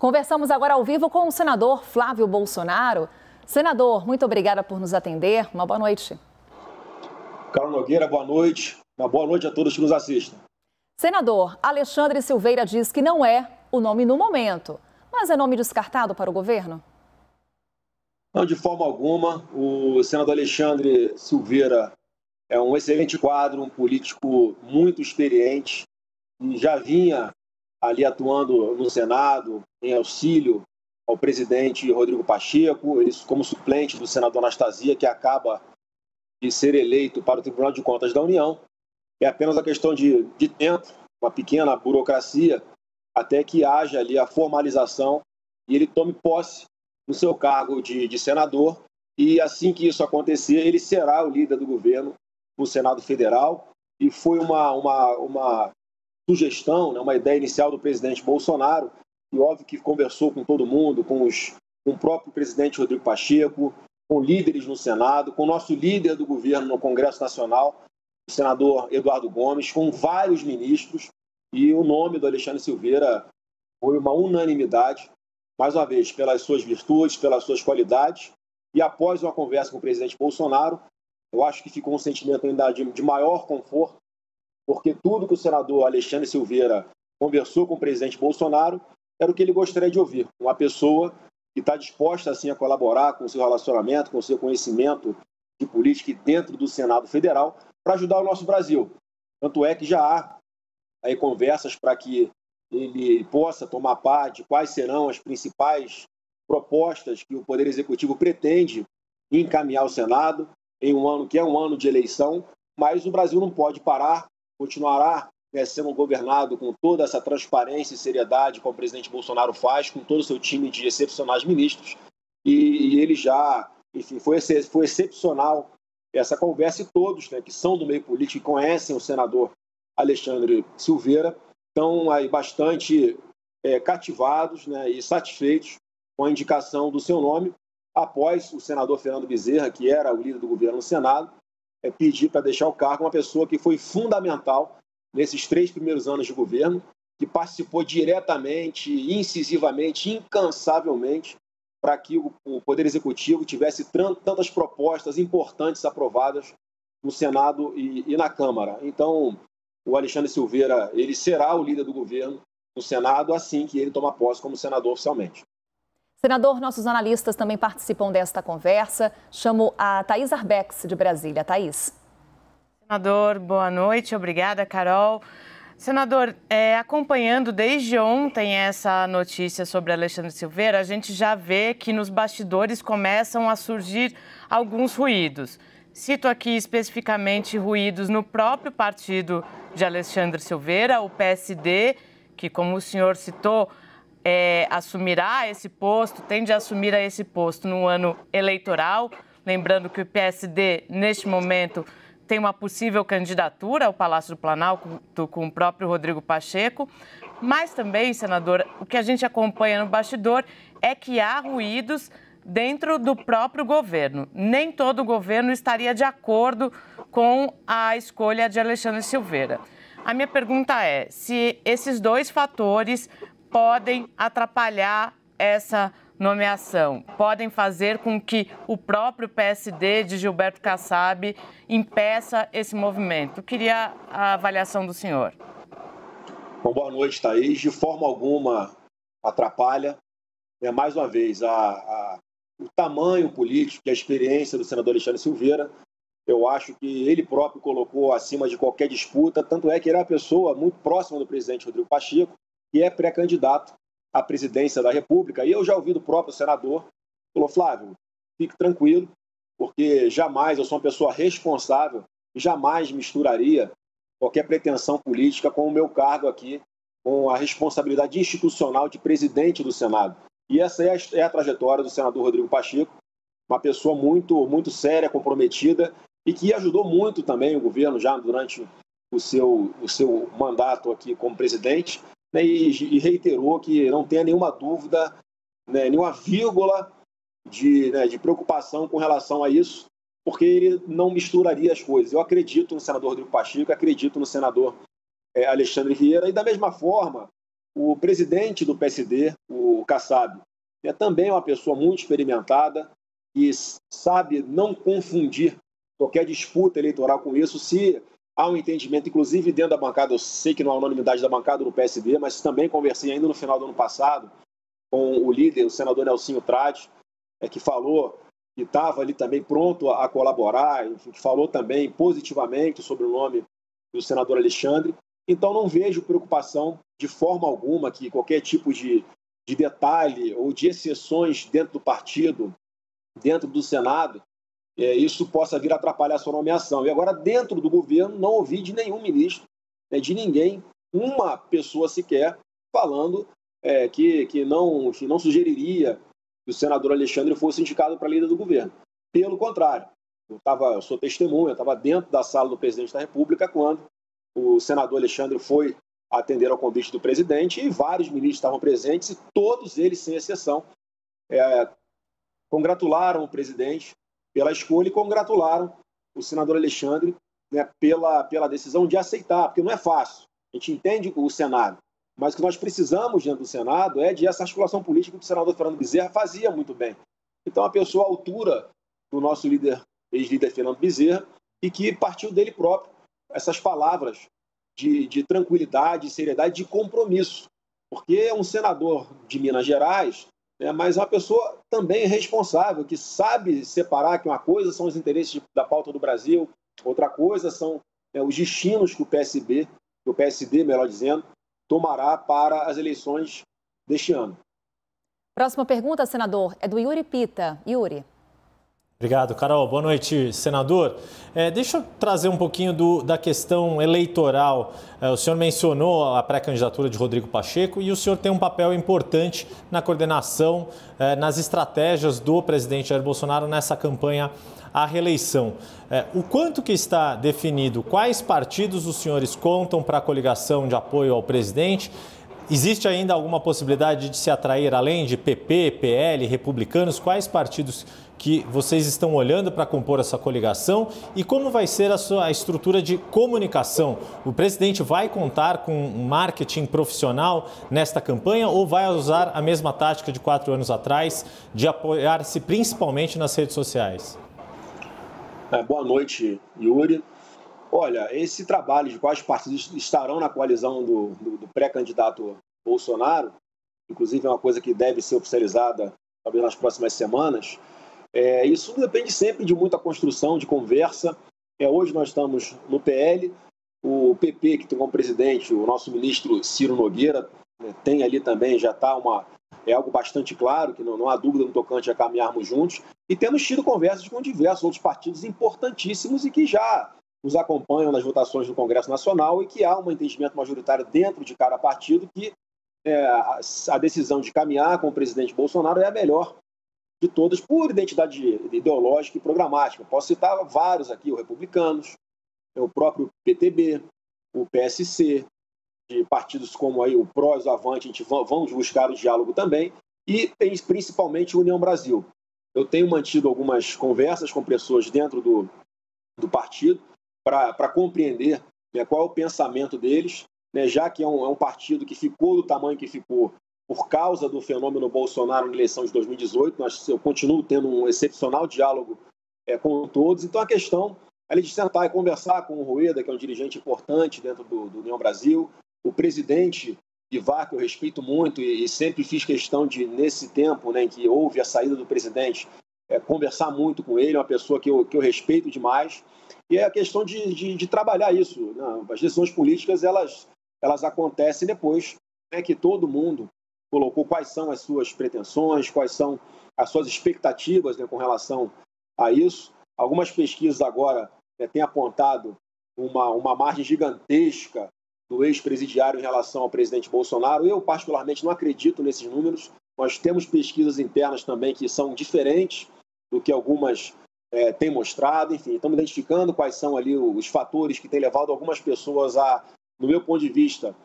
Conversamos agora ao vivo com o senador Flávio Bolsonaro. Senador, muito obrigada por nos atender. Uma boa noite. Carol Nogueira, boa noite. Uma boa noite a todos que nos assistem. Senador, Alexandre Silveira diz que não é o nome no momento, mas é nome descartado para o governo? Não, de forma alguma. O senador Alexandre Silveira é um excelente quadro, um político muito experiente e já vinha ali atuando no Senado em auxílio ao presidente Rodrigo Pacheco, isso como suplente do senador Anastasia, que acaba de ser eleito para o Tribunal de Contas da União. É apenas uma questão de tempo, uma pequena burocracia, até que haja ali a formalização e ele tome posse no seu cargo de senador. E assim que isso acontecer, ele será o líder do governo no Senado Federal. E foi uma sugestão, né, uma ideia inicial do presidente Bolsonaro, e óbvio que conversou com todo mundo, com o próprio presidente Rodrigo Pacheco, com líderes no Senado, com o nosso líder do governo no Congresso Nacional, o senador Eduardo Gomes, com vários ministros, e o nome do Alexandre Silveira foi uma unanimidade, mais uma vez, pelas suas virtudes, pelas suas qualidades, e após uma conversa com o presidente Bolsonaro, eu acho que ficou um sentimento ainda de maior conforto, porque tudo que o senador Alexandre Silveira conversou com o presidente Bolsonaro era o que ele gostaria de ouvir, uma pessoa que está disposta assim a colaborar com o seu relacionamento, com o seu conhecimento de política dentro do Senado Federal para ajudar o nosso Brasil. Tanto é que já há aí conversas para que ele possa tomar parte de quais serão as principais propostas que o Poder Executivo pretende encaminhar ao Senado em um ano que é um ano de eleição, mas o Brasil não pode parar, continuará sendo governado com toda essa transparência e seriedade como o presidente Bolsonaro faz, com todo o seu time de excepcionais ministros, e ele já, enfim, foi excepcional essa conversa, e todos, né, que são do meio político e conhecem o senador Alexandre Silveira, estão aí bastante cativados, né, e satisfeitos com a indicação do seu nome, após o senador Fernando Bezerra, que era o líder do governo no Senado, pedir para deixar o cargo uma pessoa que foi fundamental nesses 3 primeiros anos de governo, que participou diretamente, incisivamente, incansavelmente, para que o Poder Executivo tivesse tantas propostas importantes aprovadas no Senado e na Câmara. Então, o Alexandre Silveira, ele será o líder do governo no Senado assim que ele tomar posse como senador oficialmente. Senador, nossos analistas também participam desta conversa. Chamo a Thaís Arbex, de Brasília. Thaís. Senador, boa noite. Obrigada, Carol. Senador, acompanhando desde ontem essa notícia sobre Alexandre Silveira, a gente já vê que nos bastidores começam a surgir alguns ruídos. Cito aqui especificamente ruídos no próprio partido de Alexandre Silveira, o PSD, que, como o senhor citou, assumirá esse posto, tende a assumir esse posto no ano eleitoral. Lembrando que o PSD, neste momento, tem uma possível candidatura ao Palácio do Planalto com o próprio Rodrigo Pacheco. Mas também, senador, o que a gente acompanha no bastidor é que há ruídos dentro do próprio governo. Nem todo o governo estaria de acordo com a escolha de Alexandre Silveira. A minha pergunta é se esses dois fatores podem atrapalhar essa nomeação, podem fazer com que o próprio PSD de Gilberto Kassab impeça esse movimento. Eu queria a avaliação do senhor. Bom, boa noite, Thaís. De forma alguma atrapalha. Mais uma vez, o tamanho político e a experiência do senador Alexandre Silveira, eu acho que ele próprio colocou acima de qualquer disputa, tanto é que ele é uma pessoa muito próxima do presidente Rodrigo Pacheco, que é pré-candidato à presidência da República. E eu já ouvi do próprio senador, falou: Flávio, fique tranquilo, porque jamais, eu sou uma pessoa responsável e jamais misturaria qualquer pretensão política com o meu cargo aqui, com a responsabilidade institucional de presidente do Senado. E essa é a trajetória do senador Rodrigo Pacheco, uma pessoa muito, muito séria, comprometida e que ajudou muito também o governo já durante o seu mandato aqui como presidente, né, e reiterou que não tenha nenhuma dúvida, né, nenhuma vírgula de preocupação com relação a isso, porque ele não misturaria as coisas. Eu acredito no senador Rodrigo Pacheco, acredito no senador Alexandre Vieira, e da mesma forma, O presidente do PSD, o Kassab, também é uma pessoa muito experimentada e sabe não confundir qualquer disputa eleitoral com isso. Se há um entendimento, inclusive dentro da bancada, eu sei que não há unanimidade da bancada do PSD, mas também conversei ainda no final do ano passado com o líder, o senador Nelsinho Trades, que falou que estava ali também pronto a colaborar, enfim, que falou também positivamente sobre o nome do senador Alexandre. Então, não vejo preocupação de forma alguma que qualquer tipo de detalhe ou de exceções dentro do partido, dentro do Senado, isso possa vir a atrapalhar a sua nomeação. E agora, dentro do governo, não ouvi de nenhum ministro, de ninguém, uma pessoa sequer, falando que não sugeriria que o senador Alexandre fosse indicado para líder do governo. Pelo contrário, eu sou testemunha, eu estava dentro da sala do presidente da República quando o senador Alexandre foi atender ao convite do presidente e vários ministros estavam presentes e todos eles, sem exceção, congratularam o presidente pela escolha e congratularam o senador Alexandre, pela decisão de aceitar, porque não é fácil. A gente entende o Senado, mas o que nós precisamos dentro do Senado é de essa articulação política que o senador Fernando Bezerra fazia muito bem. Então, a pessoa à altura do nosso ex-líder Fernando Bezerra, e que partiu dele próprio essas palavras de tranquilidade, de seriedade, de compromisso. Porque é um senador de Minas Gerais, mas é uma pessoa também responsável, que sabe separar que uma coisa são os interesses da pauta do Brasil, outra coisa são os destinos que o PSD, melhor dizendo, tomará para as eleições deste ano. Próxima pergunta, senador, é do Yuri Pita. Yuri. Obrigado, Carol. Boa noite, senador. Deixa eu trazer um pouquinho da questão eleitoral. O senhor mencionou a pré-candidatura de Rodrigo Pacheco e o senhor tem um papel importante na coordenação, nas estratégias do presidente Jair Bolsonaro nessa campanha à reeleição. O quanto que está definido? Quais partidos os senhores contam para a coligação de apoio ao presidente? Existe ainda alguma possibilidade de se atrair, além de PP, PL, republicanos? Quais partidos que vocês estão olhando para compor essa coligação e como vai ser a estrutura de comunicação? O presidente vai contar com um marketing profissional nesta campanha ou vai usar a mesma tática de 4 anos atrás de apoiar-se principalmente nas redes sociais? Boa noite, Yuri. Olha, esse trabalho de quais partidos estarão na coalizão do pré-candidato Bolsonaro, inclusive é uma coisa que deve ser oficializada talvez nas próximas semanas, isso depende sempre de muita construção, de conversa. Hoje nós estamos no PL, o PP, que tem como presidente o nosso ministro Ciro Nogueira, tem ali também, já está algo bastante claro, que não há dúvida no tocante a caminharmos juntos, e temos tido conversas com diversos outros partidos importantíssimos e que já nos acompanham nas votações do Congresso Nacional e que há um entendimento majoritário dentro de cada partido que a decisão de caminhar com o presidente Bolsonaro é a melhor de todas por identidade ideológica e programática. Posso citar vários aqui, os republicanos, o próprio PTB, o PSC, de partidos como aí o PROS, o Avante, a gente vamos buscar o diálogo também, e principalmente o União Brasil. Eu tenho mantido algumas conversas com pessoas dentro do partido para compreender qual é o pensamento deles, já que é um partido que ficou do tamanho que ficou por causa do fenômeno Bolsonaro na eleição de 2018. Eu continuo tendo um excepcional diálogo com todos. Então, a questão é de sentar e conversar com o Rueda, que é um dirigente importante dentro do União Brasil, o presidente Ivar, que eu respeito muito e sempre fiz questão de, nesse tempo em que houve a saída do presidente, conversar muito com ele, uma pessoa que eu respeito demais. E é a questão de trabalhar isso. As decisões políticas, elas acontecem depois que todo mundo colocou quais são as suas pretensões, quais são as suas expectativas com relação a isso. Algumas pesquisas agora têm apontado uma margem gigantesca do ex-presidiário em relação ao presidente Bolsonaro. Eu, particularmente, não acredito nesses números. Nós temos pesquisas internas também que são diferentes do que algumas têm mostrado. Enfim, estamos identificando quais são ali os fatores que têm levado algumas pessoas a, no meu ponto de vista,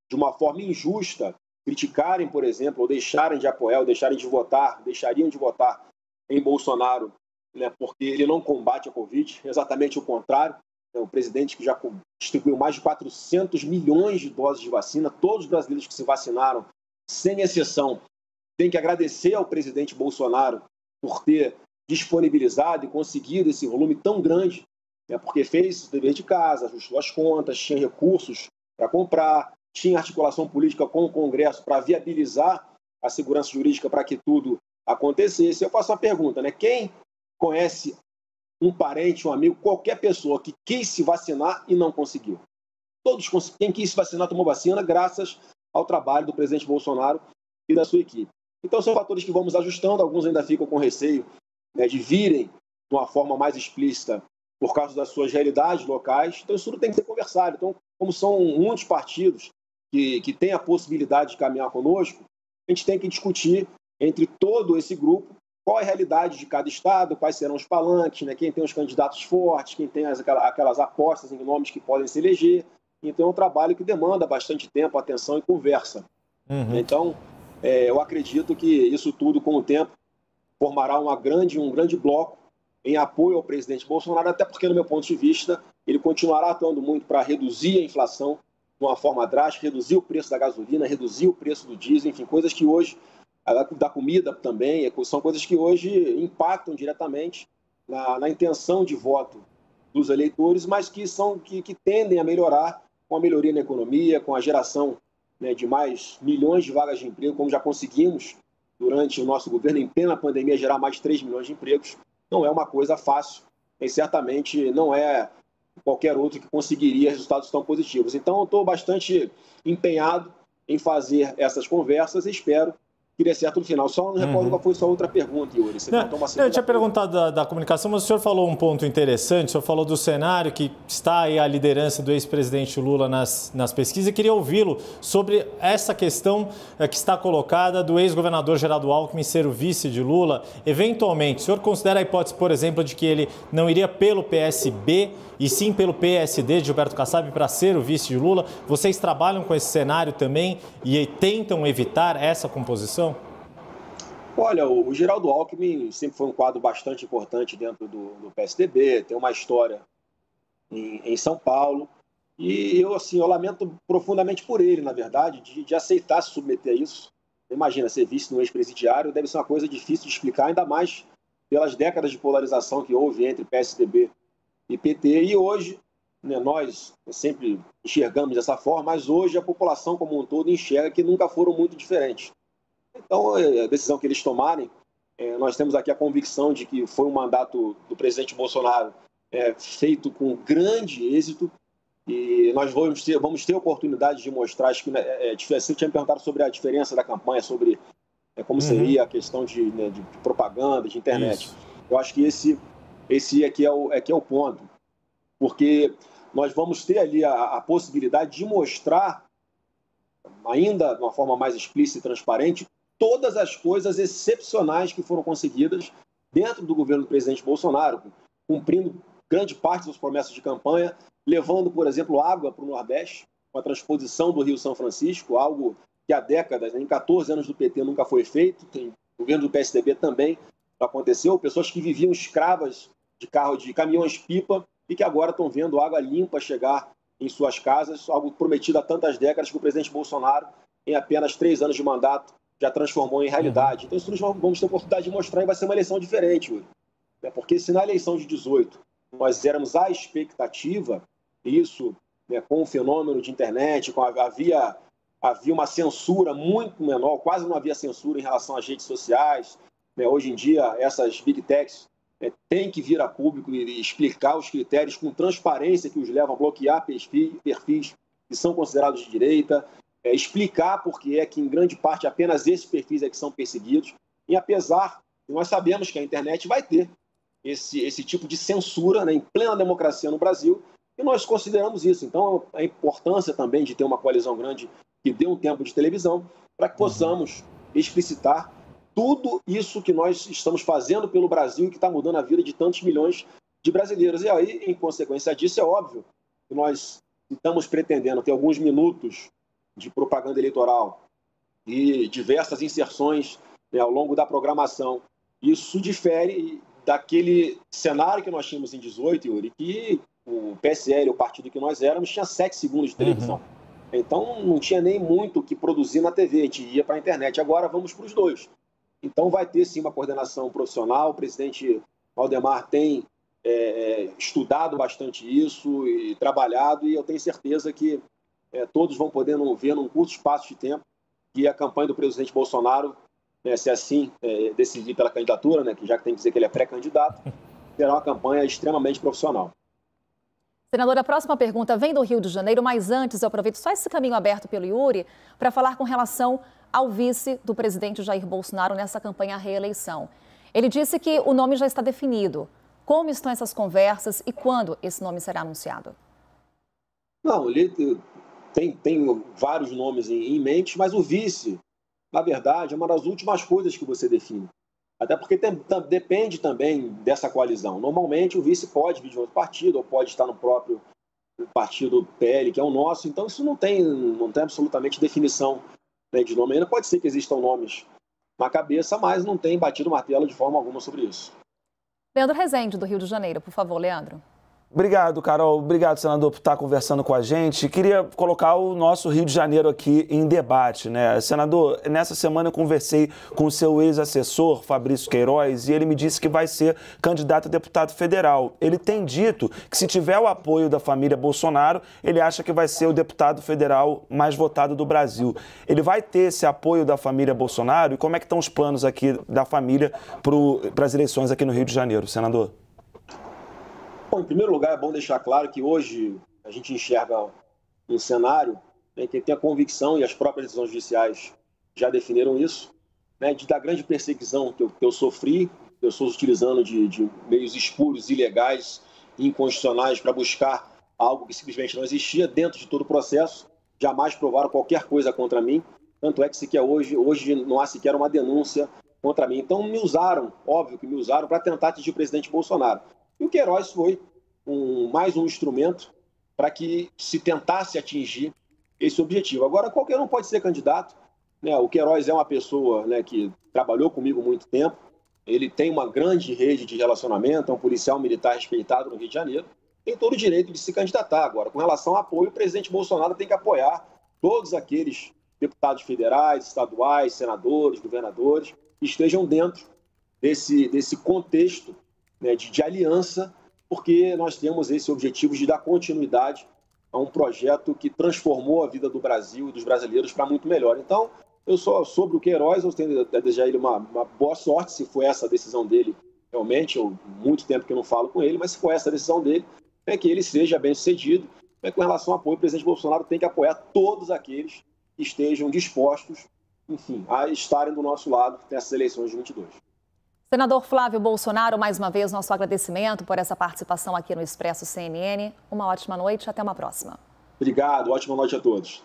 de uma forma injusta, criticarem, por exemplo, ou deixarem de apoiar, ou deixariam de votar em Bolsonaro, porque ele não combate a Covid, exatamente o contrário. o presidente que já distribuiu mais de 400 milhões de doses de vacina, todos os brasileiros que se vacinaram, sem exceção, têm que agradecer ao presidente Bolsonaro por ter disponibilizado e conseguido esse volume tão grande, né, porque fez o dever de casa, ajustou as contas, tinha recursos para comprar, tinha articulação política com o Congresso para viabilizar a segurança jurídica para que tudo acontecesse. Eu faço uma pergunta, né? Quem conhece um parente, um amigo, qualquer pessoa que quis se vacinar e não conseguiu? Quem quis se vacinar tomou vacina graças ao trabalho do presidente Bolsonaro e da sua equipe. Então são fatores que vamos ajustando, alguns ainda ficam com receio, né, de virem de uma forma mais explícita por causa das suas realidades locais. Então isso tudo tem que ser conversado. Então, como são muitos partidos que têm a possibilidade de caminhar conosco, a gente tem que discutir entre todo esse grupo qual é a realidade de cada estado, quais serão os palanques, né? Quem tem os candidatos fortes, quem tem aquelas apostas em nomes que podem se eleger. Então é um trabalho que demanda bastante tempo, atenção e conversa. Então, eu acredito que isso tudo, com o tempo, formará um grande bloco em apoio ao presidente Bolsonaro, até porque, no meu ponto de vista, ele continuará atuando muito para reduzir a inflação de uma forma drástica, reduzir o preço da gasolina, reduzir o preço do diesel, enfim, coisas que hoje, da comida também, são coisas que hoje impactam diretamente na intenção de voto dos eleitores, mas que tendem a melhorar com a melhoria na economia, com a geração, né, de mais milhões de vagas de emprego, como já conseguimos durante o nosso governo, em plena pandemia, gerar mais de 3 milhões de empregos. Não é uma coisa fácil e certamente não é qualquer outro que conseguiria resultados tão positivos. Então, eu estou bastante empenhado em fazer essas conversas e espero que dê certo no final. Só não recordo qual foi a sua outra pergunta, Yuri. Eu tinha perguntado da comunicação, mas o senhor falou um ponto interessante. O senhor falou do cenário que está aí a liderança do ex-presidente Lula nas pesquisas. E queria ouvi-lo sobre essa questão que está colocada do ex-governador Geraldo Alckmin ser o vice de Lula. Eventualmente, o senhor considera a hipótese, por exemplo, de que ele não iria pelo PSB e sim pelo PSD de Gilberto Kassab para ser o vice de Lula? Vocês trabalham com esse cenário também e tentam evitar essa composição? Olha, o Geraldo Alckmin sempre foi um quadro bastante importante dentro do PSDB, tem uma história em São Paulo, e eu lamento profundamente por ele, na verdade, de aceitar se submeter a isso. Imagina, ser vice no ex-presidiário deve ser uma coisa difícil de explicar, ainda mais pelas décadas de polarização que houve entre PSDB e PT, e hoje, né, nós sempre enxergamos dessa forma, mas hoje a população como um todo enxerga que nunca foram muito diferentes. Então, a decisão que eles tomarem, nós temos aqui a convicção de que foi um mandato do presidente Bolsonaro feito com grande êxito, e nós vamos ter oportunidade de mostrar. Acho que você tinha me perguntado sobre a diferença da campanha, sobre como seria a questão de propaganda, de internet. Isso. Eu acho que esse aqui é o ponto, porque nós vamos ter ali a possibilidade de mostrar, ainda de uma forma mais explícita e transparente, todas as coisas excepcionais que foram conseguidas dentro do governo do presidente Bolsonaro, cumprindo grande parte das promessas de campanha, levando, por exemplo, água para o Nordeste, com a transposição do Rio São Francisco, algo que há décadas, em 14 anos do PT, nunca foi feito, no governo do PSDB também aconteceu, pessoas que viviam escravas de caminhões-pipa e que agora estão vendo água limpa chegar em suas casas, algo prometido há tantas décadas que o presidente Bolsonaro, em apenas 3 anos de mandato, já transformou em realidade. Então, isso nós vamos ter a oportunidade de mostrar, e vai ser uma eleição diferente, Uri. Porque se na eleição de 18 nós éramos a expectativa, isso, né, com o fenômeno de internet, havia uma censura muito menor, quase não havia censura em relação às redes sociais, né? Hoje em dia, essas big techs têm que vir a público e explicar os critérios com transparência que os levam a bloquear perfis que são considerados de direita, explicar por que é que, em grande parte, apenas esses perfis é que são perseguidos. E apesar, nós sabemos que a internet vai ter esse tipo de censura, né, em plena democracia no Brasil, e nós consideramos isso. Então, a importância também de ter uma coalizão grande que dê um tempo de televisão para que possamos explicitar tudo isso que nós estamos fazendo pelo Brasil e que está mudando a vida de tantos milhões de brasileiros. E aí, em consequência disso, é óbvio que nós estamos pretendendo ter alguns minutos de propaganda eleitoral e diversas inserções, né, ao longo da programação. Isso difere daquele cenário que nós tínhamos em 18, Yuri, que o PSL, o partido que nós éramos, tinha 7 segundos de televisão. Então, não tinha nem muito o que produzir na TV, a gente ia para a internet. Agora, vamos para os dois. Então, vai ter, sim, uma coordenação profissional. O presidente Valdemar tem estudado bastante isso e trabalhado, e eu tenho certeza que todos vão poder ver num curto espaço de tempo que a campanha do presidente Bolsonaro, se assim decidir pela candidatura, né, que já tem que dizer que ele é pré-candidato, será uma campanha extremamente profissional. Senadora, a próxima pergunta vem do Rio de Janeiro, mas antes eu aproveito só esse caminho aberto pelo Yuri para falar com relação ao vice do presidente Jair Bolsonaro nessa campanha à reeleição. Ele disse que o nome já está definido. Como estão essas conversas e quando esse nome será anunciado? Não, ele tem vários nomes em mente, mas o vice, na verdade, é uma das últimas coisas que você define. Até porque depende também dessa coalizão. Normalmente, o vice pode vir de outro partido ou pode estar no próprio partido PL, que é o nosso. Então, isso não tem absolutamente definição, né, de nome. Ainda pode ser que existam nomes na cabeça, mas não tem batido o martelo de forma alguma sobre isso. Leandro Rezende, do Rio de Janeiro. Por favor, Leandro. Obrigado, Carol. Obrigado, senador, por estar conversando com a gente. Queria colocar o nosso Rio de Janeiro aqui em debate, né? Senador, nessa semana eu conversei com o seu ex-assessor, Fabrício Queiroz, e ele me disse que vai ser candidato a deputado federal. Ele tem dito que se tiver o apoio da família Bolsonaro, ele acha que vai ser o deputado federal mais votado do Brasil. Ele vai ter esse apoio da família Bolsonaro? E como é que estão os planos aqui da família para as eleições aqui no Rio de Janeiro, senador? Bom, em primeiro lugar, é bom deixar claro que hoje a gente enxerga um cenário, né, que tem a convicção, e as próprias decisões judiciais já definiram isso, né, da grande perseguição que eu sofri, pessoas utilizando de meios espúrios, ilegais e inconstitucionais para buscar algo que simplesmente não existia dentro de todo o processo, jamais provaram qualquer coisa contra mim, tanto é que sequer hoje não há sequer uma denúncia contra mim. Então me usaram, óbvio que me usaram, para tentar atingir o presidente Bolsonaro. E o Queiroz foi mais um instrumento para que se tentasse atingir esse objetivo. Agora, qualquer um pode ser candidato, né? O Queiroz é uma pessoa, né, que trabalhou comigo há muito tempo, ele tem uma grande rede de relacionamento, é um policial militar respeitado no Rio de Janeiro, tem todo o direito de se candidatar. Agora, com relação ao apoio, o presidente Bolsonaro tem que apoiar todos aqueles deputados federais, estaduais, senadores, governadores, que estejam dentro desse contexto, né, de aliança, porque nós temos esse objetivo de dar continuidade a um projeto que transformou a vida do Brasil e dos brasileiros para muito melhor. Então, eu só sobre o Queiroz, eu tenho a desejar ele uma boa sorte, se for essa a decisão dele, realmente, eu muito tempo que eu não falo com ele, mas se for essa a decisão dele, é que ele seja bem sucedido. Com relação ao apoio, o presidente Bolsonaro tem que apoiar todos aqueles que estejam dispostos, enfim, a estarem do nosso lado nessas eleições de 22. Senador Flávio Bolsonaro, mais uma vez, nosso agradecimento por essa participação aqui no Expresso CNN. Uma ótima noite e até uma próxima. Obrigado, ótima noite a todos.